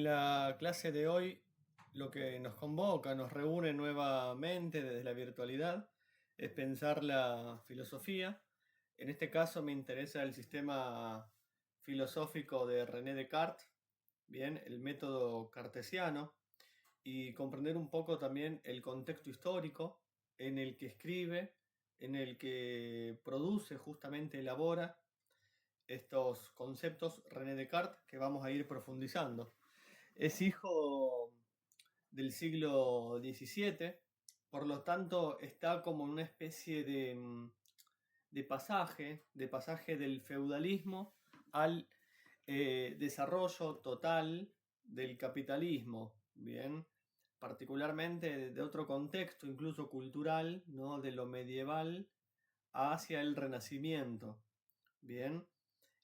La clase de hoy lo que nos convoca, nos reúne nuevamente desde la virtualidad, es pensar la filosofía. En este caso me interesa el sistema filosófico de René Descartes, bien, el método cartesiano, y comprender un poco también el contexto histórico en el que escribe, en el que produce, justamente elabora estos conceptos René Descartes que vamos a ir profundizando. Es hijo del siglo XVII, por lo tanto está como en una especie de pasaje del feudalismo al desarrollo total del capitalismo, bien, particularmente de otro contexto, incluso cultural, ¿no? De lo medieval hacia el Renacimiento, bien.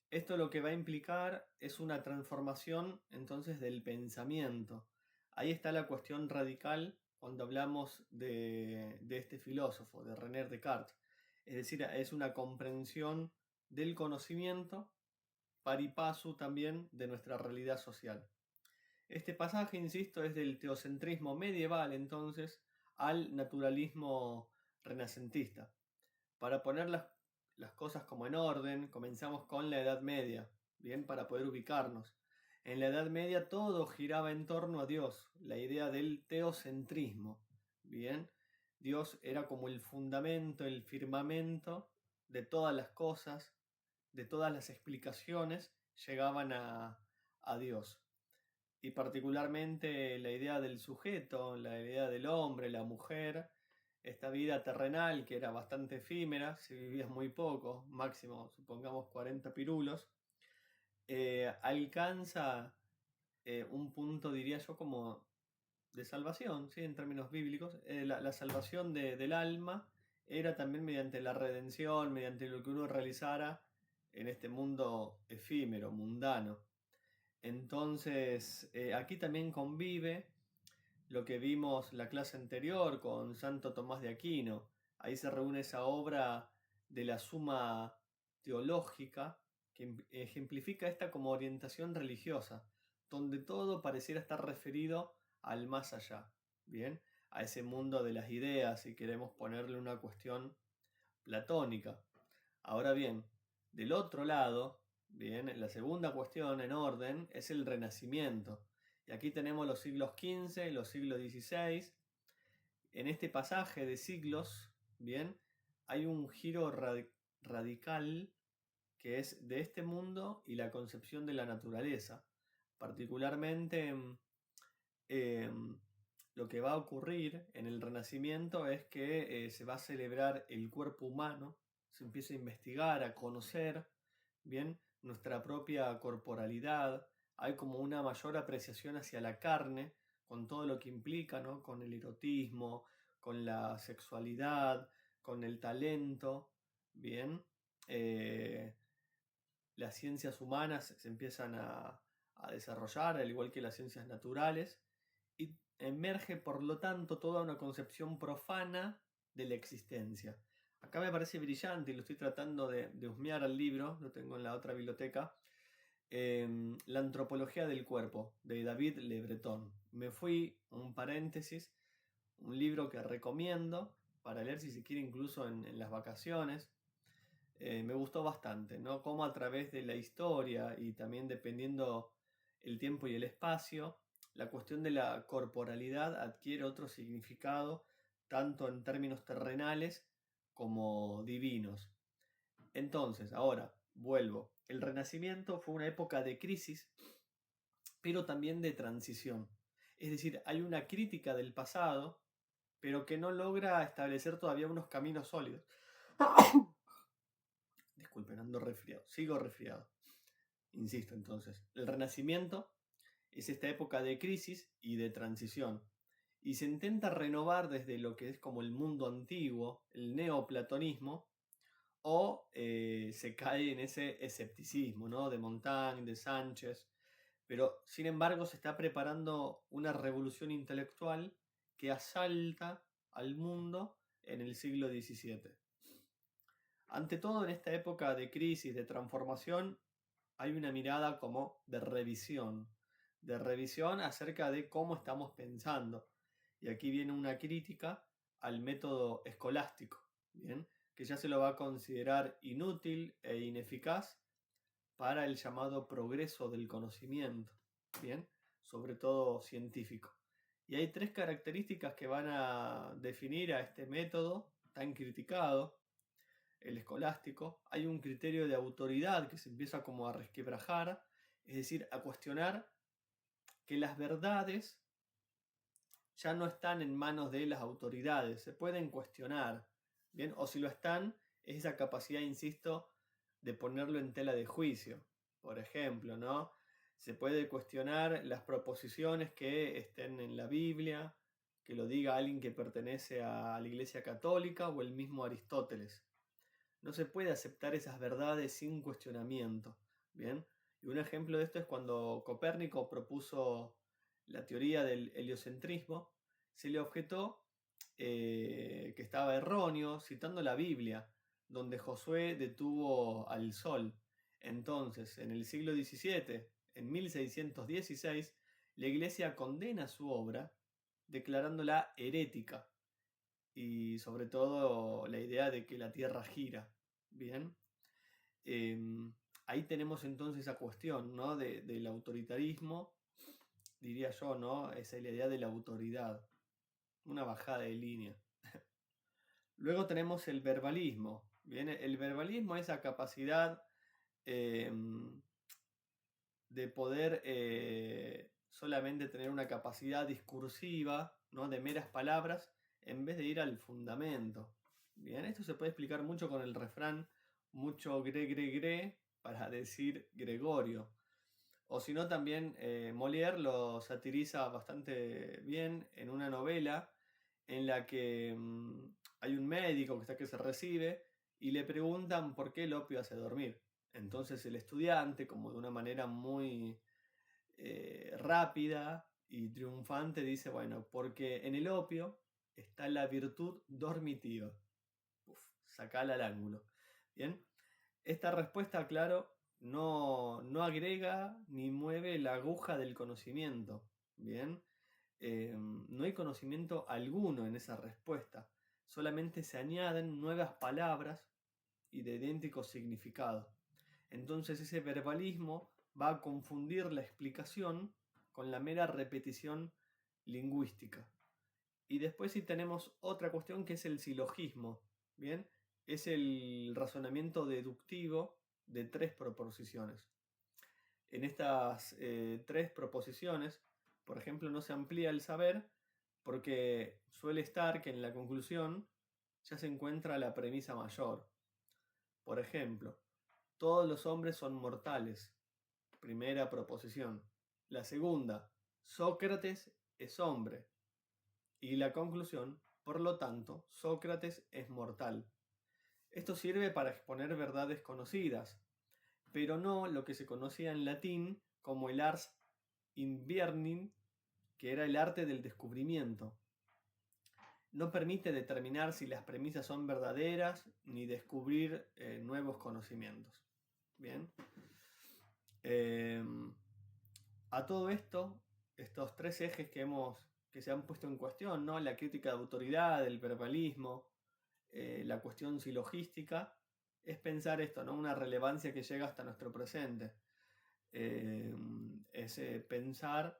Esto lo que va a implicar es una transformación entonces del pensamiento. Ahí está la cuestión radical cuando hablamos de este filósofo, de René Descartes. Es decir, es una comprensión del conocimiento pari passu también de nuestra realidad social. Este pasaje, insisto, es del teocentrismo medieval entonces al naturalismo renacentista. Para poner las cosas como en orden, comenzamos con la Edad Media, bien, para poder ubicarnos. En la Edad Media todo giraba en torno a Dios, la idea del teocentrismo, bien. Dios era como el fundamento, el firmamento de todas las cosas, de todas las explicaciones, llegaban a Dios. Y particularmente la idea del sujeto, la idea del hombre, la mujer, esta vida terrenal que era bastante efímera, si vivías muy poco, máximo supongamos 40 pirulos, alcanza un punto, diría yo, como de salvación, ¿sí? En términos bíblicos. La salvación del alma era también mediante la redención, mediante lo que uno realizara en este mundo efímero, mundano. Entonces, aquí también convive lo que vimos la clase anterior con Santo Tomás de Aquino. Ahí se reúne esa obra de la Suma Teológica que ejemplifica esta como orientación religiosa, donde todo pareciera estar referido al más allá, ¿bien? A ese mundo de las ideas, si queremos ponerle una cuestión platónica. Ahora bien, del otro lado, bien, la segunda cuestión en orden es el Renacimiento. Y aquí tenemos los siglos XV, los siglos XVI. En este pasaje de siglos, bien, hay un giro radical que es de este mundo y la concepción de la naturaleza. Particularmente, lo que va a ocurrir en el Renacimiento es que se va a celebrar el cuerpo humano, se empieza a investigar, a conocer bien nuestra propia corporalidad, hay como una mayor apreciación hacia la carne, con todo lo que implica, ¿no? Con el erotismo, con la sexualidad, con el talento, bien. Las ciencias humanas se empiezan a desarrollar, al igual que las ciencias naturales, y emerge por lo tanto toda una concepción profana de la existencia. Acá me parece brillante y lo estoy tratando de husmear al libro, lo tengo en la otra biblioteca, La antropología del cuerpo, de David Le Breton. Me fui, un paréntesis, un libro que recomiendo para leer si se quiere incluso en las vacaciones. Me gustó bastante, ¿no? Cómo a través de la historia y también dependiendo el tiempo y el espacio, la cuestión de la corporalidad adquiere otro significado, tanto en términos terrenales como divinos. Entonces, ahora, vuelvo. El Renacimiento fue una época de crisis, pero también de transición. Es decir, hay una crítica del pasado, pero que no logra establecer todavía unos caminos sólidos. Disculpen, ando resfriado. Sigo resfriado. Insisto entonces, el Renacimiento es esta época de crisis y de transición. Y se intenta renovar desde lo que es como el mundo antiguo, el neoplatonismo, o se cae en ese escepticismo, ¿no? De Montaigne, de Sánchez. Pero, sin embargo, se está preparando una revolución intelectual que asalta al mundo en el siglo XVII. Ante todo, en esta época de crisis, de transformación, hay una mirada como de revisión, de revisión acerca de cómo estamos pensando. Y aquí viene una crítica al método escolástico, ¿bien? Que ya se lo va a considerar inútil e ineficaz para el llamado progreso del conocimiento, ¿bien? Sobre todo científico. Y hay 3 características que van a definir a este método tan criticado, el escolástico. Hay un criterio de autoridad que se empieza como a resquebrajar, es decir, a cuestionar que las verdades ya no están en manos de las autoridades, se pueden cuestionar, ¿bien? O si lo están, es esa capacidad, insisto, de ponerlo en tela de juicio. Por ejemplo, ¿no? Se puede cuestionar las proposiciones que estén en la Biblia, que lo diga alguien que pertenece a la Iglesia Católica o el mismo Aristóteles. No se puede aceptar esas verdades sin cuestionamiento, ¿bien? Y un ejemplo de esto es cuando Copérnico propuso la teoría del heliocentrismo, se le objetó que estaba erróneo, citando la Biblia, donde Josué detuvo al sol. Entonces, en el siglo XVII, en 1616, la Iglesia condena su obra, declarándola herética, y sobre todo la idea de que la Tierra gira. Bien, ahí tenemos entonces esa cuestión, ¿no? Del autoritarismo, diría yo, ¿no? Esa es la idea de la autoridad, una bajada de línea. Luego tenemos el verbalismo. Bien, el verbalismo es esa capacidad de poder solamente tener una capacidad discursiva, ¿no? De meras palabras, en vez de ir al fundamento. Bien, esto se puede explicar mucho con el refrán mucho gre para decir Gregorio. O si no, también Molière lo satiriza bastante bien en una novela en la que hay un médico que se recibe y le preguntan por qué el opio hace dormir. Entonces el estudiante, como de una manera muy rápida y triunfante, dice, bueno, porque en el opio está la virtud dormitiva. Uf, sacala al ángulo. Bien, esta respuesta, claro, no agrega ni mueve la aguja del conocimiento. Bien, no hay conocimiento alguno en esa respuesta. Solamente se añaden nuevas palabras y de idéntico significado. Entonces ese verbalismo va a confundir la explicación con la mera repetición lingüística. Y después sí tenemos otra cuestión que es el silogismo. Bien, es el razonamiento deductivo de 3 proposiciones. En estas 3 proposiciones, por ejemplo, no se amplía el saber porque suele estar que en la conclusión ya se encuentra la premisa mayor. Por ejemplo, todos los hombres son mortales. Primera proposición. La segunda, Sócrates es hombre. Y la conclusión, por lo tanto, Sócrates es mortal. Esto sirve para exponer verdades conocidas, pero no lo que se conocía en latín como el ars inviernim, que era el arte del descubrimiento. No permite determinar si las premisas son verdaderas ni descubrir nuevos conocimientos. Bien. A todo esto, estos 3 ejes que se han puesto en cuestión, ¿no? La crítica de autoridad, el verbalismo, la cuestión silogística, es pensar esto, ¿no? Una relevancia que llega hasta nuestro presente. Es pensar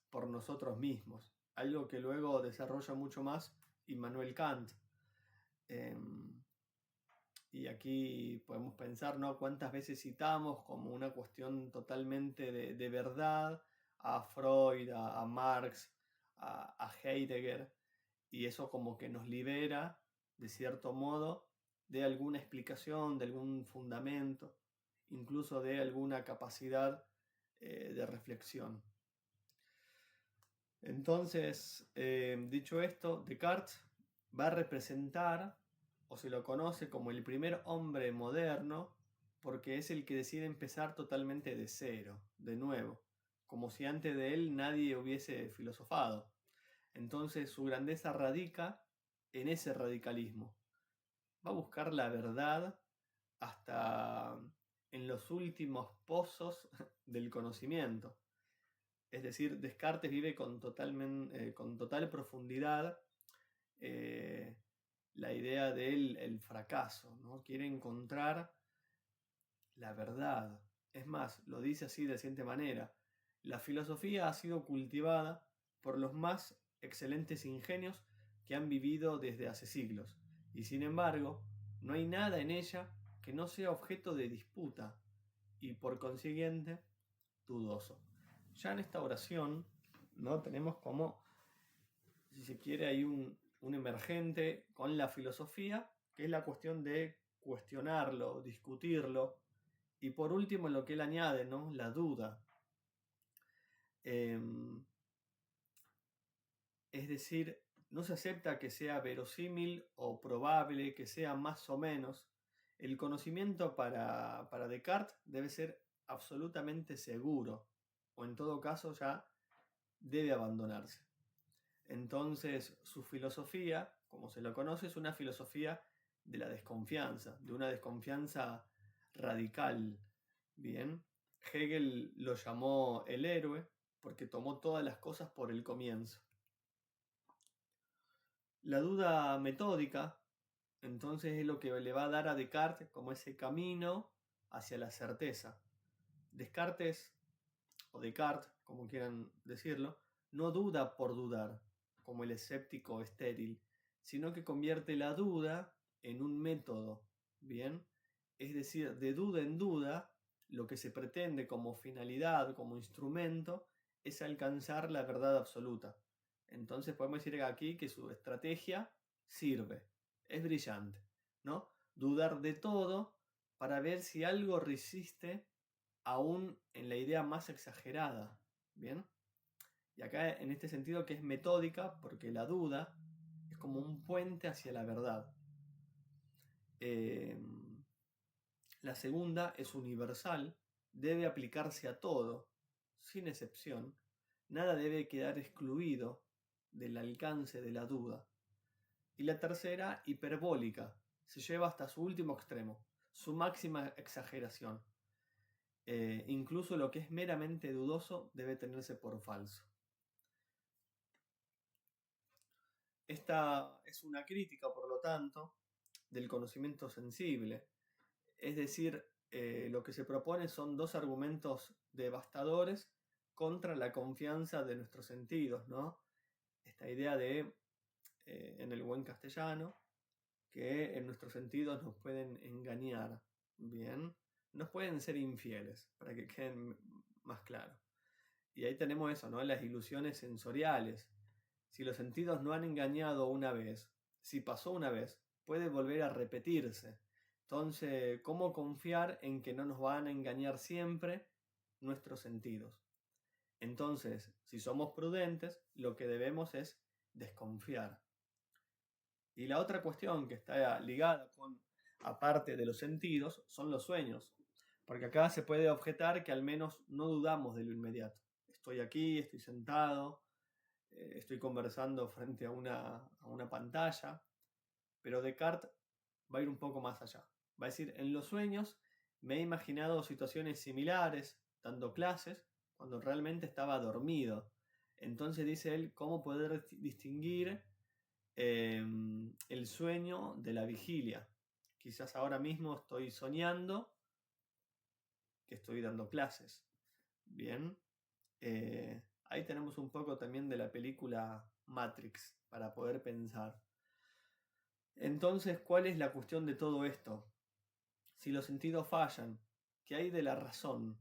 por nosotros mismos, algo que luego desarrolla mucho más Immanuel Kant. Y aquí podemos pensar, ¿no? Cuántas veces citamos como una cuestión totalmente de verdad a Freud, a Marx, a Heidegger, y eso como que nos libera, de cierto modo, de alguna explicación, de algún fundamento, incluso de alguna capacidad de reflexión. Entonces, dicho esto, Descartes va a representar, o se lo conoce como el primer hombre moderno, porque es el que decide empezar totalmente de cero, de nuevo, como si antes de él nadie hubiese filosofado. Entonces su grandeza radica en ese radicalismo. Va a buscar la verdad hasta en los últimos pozos del conocimiento. Es decir, Descartes vive con total profundidad la idea del fracaso, ¿no? Quiere encontrar la verdad. Es más, lo dice así de la siguiente manera: la filosofía ha sido cultivada por los más excelentes ingenios que han vivido desde hace siglos, y sin embargo, no hay nada en ella que no sea objeto de disputa y por consiguiente dudoso. Ya en esta oración, ¿no? Tenemos como, si se quiere, hay un emergente con la filosofía, que es la cuestión de cuestionarlo, discutirlo, y por último lo que él añade, ¿no? La duda. Es decir, no se acepta que sea verosímil o probable, que sea más o menos. El conocimiento para Descartes debe ser absolutamente seguro, o en todo caso ya debe abandonarse. Entonces, su filosofía, como se lo conoce, es una filosofía de la desconfianza, de una desconfianza radical. Bien, Hegel lo llamó el héroe porque tomó todas las cosas por el comienzo. La duda metódica, entonces, es lo que le va a dar a Descartes como ese camino hacia la certeza. Descartes, o Descartes, como quieran decirlo, no duda por dudar, como el escéptico estéril, sino que convierte la duda en un método, ¿bien? Es decir, de duda en duda, lo que se pretende como finalidad, como instrumento, es alcanzar la verdad absoluta. Entonces podemos decir aquí que su estrategia sirve, es brillante, ¿no? Dudar de todo para ver si algo resiste aún en la idea más exagerada, ¿bien? Y acá en este sentido que es metódica, porque la duda es como un puente hacia la verdad. La segunda es universal, debe aplicarse a todo, sin excepción. Nada debe quedar excluido del alcance de la duda. Y la tercera, hiperbólica, se lleva hasta su último extremo, su máxima exageración. Incluso lo que es meramente dudoso debe tenerse por falso. Esta es una crítica, por lo tanto, del conocimiento sensible. Es decir, lo que se propone son dos argumentos devastadores contra la confianza de nuestros sentidos, ¿no? Esta idea de, en el buen castellano, que en nuestros sentidos nos pueden engañar, ¿bien? Nos pueden ser infieles, para que queden más claro. Y ahí tenemos eso, ¿no? Las ilusiones sensoriales. Si los sentidos no han engañado una vez, si pasó una vez, puede volver a repetirse. Entonces, ¿cómo confiar en que no nos van a engañar siempre nuestros sentidos? Entonces, si somos prudentes, lo que debemos es desconfiar. Y la otra cuestión que está ligada con, aparte de los sentidos, son los sueños. Porque acá se puede objetar que al menos no dudamos de lo inmediato. Estoy aquí, estoy sentado, estoy conversando frente a una pantalla, pero Descartes va a ir un poco más allá. Va a decir, en los sueños me he imaginado situaciones similares, dando clases, cuando realmente estaba dormido. Entonces dice él, ¿cómo poder distinguir el sueño de la vigilia? Quizás ahora mismo estoy soñando que estoy dando clases. Bien. Ahí tenemos un poco también de la película Matrix para poder pensar. Entonces, ¿cuál es la cuestión de todo esto? Si los sentidos fallan, ¿qué hay de la razón?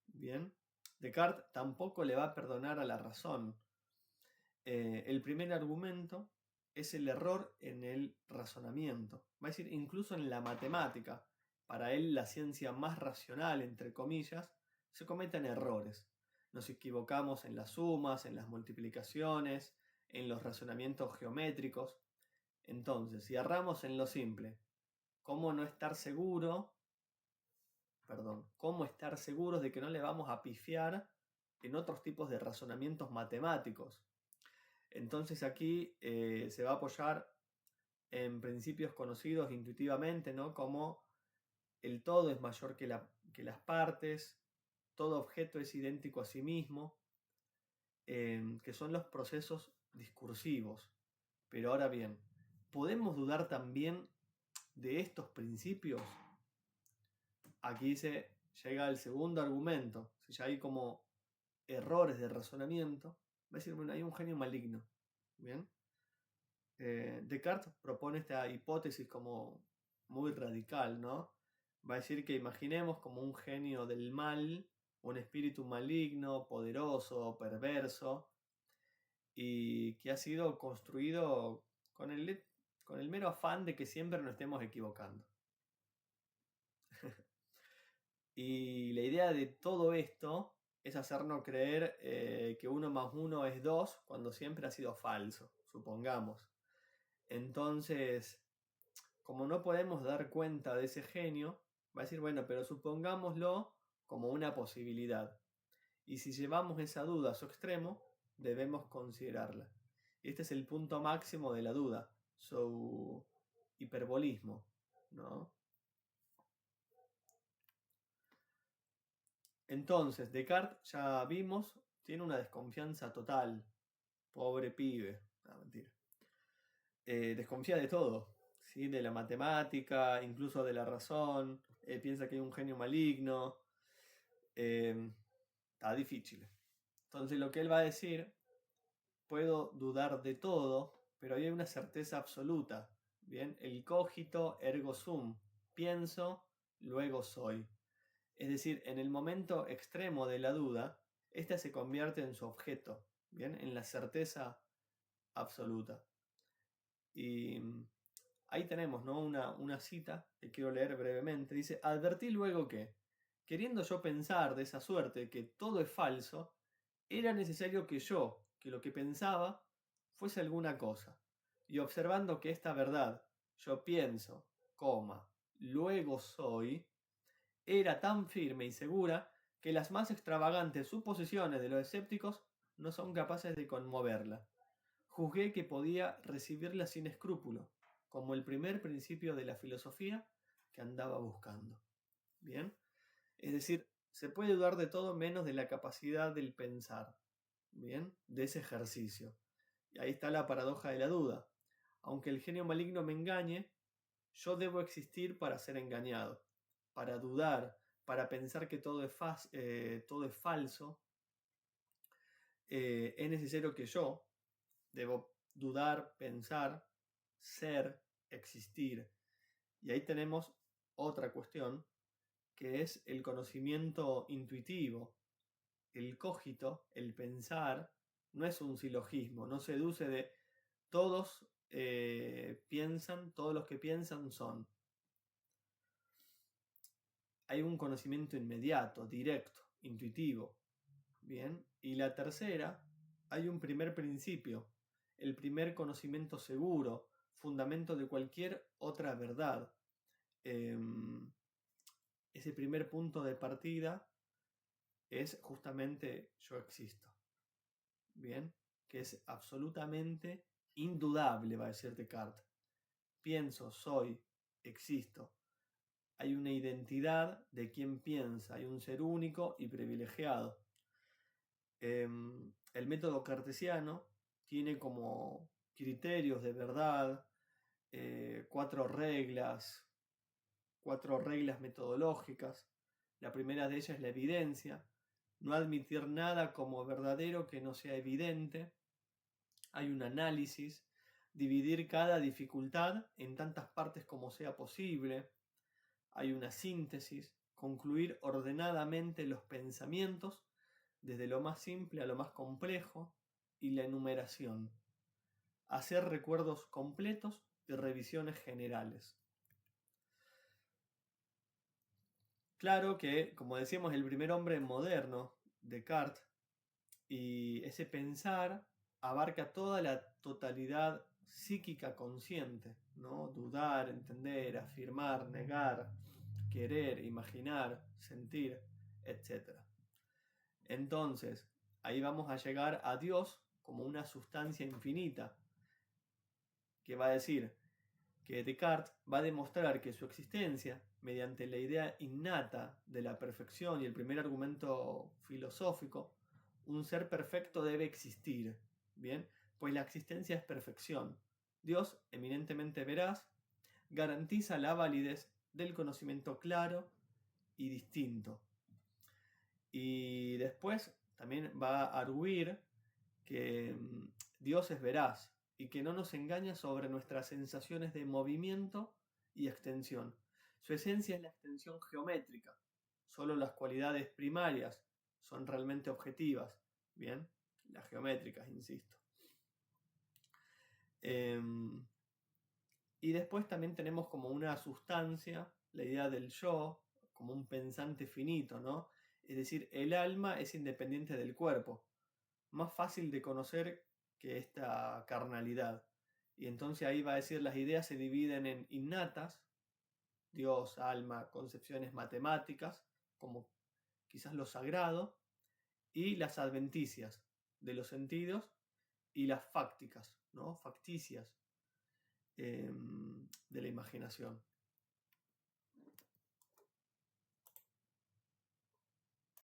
Bien, Descartes tampoco le va a perdonar a la razón. El primer argumento es el error en el razonamiento. Va a decir, incluso en la matemática, para él la ciencia más racional, entre comillas, se cometen errores. Nos equivocamos en las sumas, en las multiplicaciones, en los razonamientos geométricos. Entonces, si erramos en lo simple, ¿cómo estar seguros de que no le vamos a pifiar en otros tipos de razonamientos matemáticos? Entonces aquí se va a apoyar en principios conocidos intuitivamente, ¿no? Como el todo es mayor que las partes, todo objeto es idéntico a sí mismo. que son los procesos discursivos. Pero ahora bien, ¿podemos dudar también de estos principios? Aquí llega el segundo argumento. Si ya hay como errores de razonamiento, va a decir, bueno, hay un genio maligno. ¿Bien? Descartes propone esta hipótesis como muy radical, ¿no? Va a decir que imaginemos como un genio del mal, un espíritu maligno, poderoso, perverso, y que ha sido construido con el mero afán de que siempre nos estemos equivocando. Y la idea de todo esto es hacernos creer que 1 más 1 es 2 cuando siempre ha sido falso, supongamos. Entonces, como no podemos dar cuenta de ese genio, va a decir, bueno, pero supongámoslo como una posibilidad. Y si llevamos esa duda a su extremo, debemos considerarla. Este es el punto máximo de la duda, su hiperbolismo, ¿no? Entonces, Descartes, ya vimos, tiene una desconfianza total. Pobre pibe. No, mentira. Desconfía de todo, ¿sí? De la matemática, incluso de la razón. Piensa que hay un genio maligno. Está difícil. Entonces lo que él va a decir, puedo dudar de todo, pero hay una certeza absoluta. Bien, el cogito ergo sum. Pienso, luego soy. Es decir, en el momento extremo de la duda, esta se convierte en su objeto, ¿bien? En la certeza absoluta. Y ahí tenemos, ¿no? una cita que quiero leer brevemente. Dice, advertí luego que, queriendo yo pensar de esa suerte que todo es falso, era necesario que lo que pensaba, fuese alguna cosa. Y observando que esta verdad, yo pienso, luego soy, era tan firme y segura que las más extravagantes suposiciones de los escépticos no son capaces de conmoverla. Juzgué que podía recibirla sin escrúpulo, como el primer principio de la filosofía que andaba buscando. ¿Bien? Es decir, se puede dudar de todo menos de la capacidad del pensar. ¿Bien? De ese ejercicio. Y ahí está la paradoja de la duda. Aunque el genio maligno me engañe, yo debo existir para ser engañado, para dudar, para pensar que todo es falso. Es necesario que yo debo dudar, pensar, ser, existir. Y ahí tenemos otra cuestión, que es el conocimiento intuitivo. El cogito, el pensar, no es un silogismo, no se deduce de todos piensan, todos los que piensan son. Hay un conocimiento inmediato, directo, intuitivo. Bien. Y la tercera, hay un primer principio, el primer conocimiento seguro, fundamento de cualquier otra verdad. Ese primer punto de partida es justamente yo existo. Bien, que es absolutamente indudable, va a decir Descartes. Pienso, soy, existo. Hay una identidad de quien piensa, hay un ser único y privilegiado. El método cartesiano tiene como criterios de verdad 4 reglas metodológicas. La primera de ellas es la evidencia, no admitir nada como verdadero que no sea evidente. Hay un análisis, dividir cada dificultad en tantas partes como sea posible. Hay una síntesis, concluir ordenadamente los pensamientos desde lo más simple a lo más complejo, y la enumeración, hacer recuerdos completos y revisiones generales. Claro que, como decíamos, el primer hombre moderno, Descartes, y ese pensar abarca toda la totalidad psíquica consciente, ¿no? Dudar, entender, afirmar, negar, querer, imaginar, sentir, etc. Entonces, ahí vamos a llegar a Dios como una sustancia infinita, que va a decir que Descartes va a demostrar que su existencia, mediante la idea innata de la perfección y el primer argumento filosófico, un ser perfecto debe existir, ¿bien? Pues la existencia es perfección. Dios, eminentemente veraz, garantiza la validez del conocimiento claro y distinto. Y después también va a arguir que Dios es veraz y que no nos engaña sobre nuestras sensaciones de movimiento y extensión. Su esencia es la extensión geométrica. Solo las cualidades primarias son realmente objetivas. Bien, las geométricas, insisto. Y después también tenemos como una sustancia, la idea del yo, como un pensante finito, ¿no? Es decir, el alma es independiente del cuerpo, más fácil de conocer que esta carnalidad. Y entonces ahí va a decir, las ideas se dividen en innatas, Dios, alma, concepciones matemáticas, como quizás lo sagrado, y las adventicias, de los sentidos, y las fácticas, ¿no? Facticias, de la imaginación.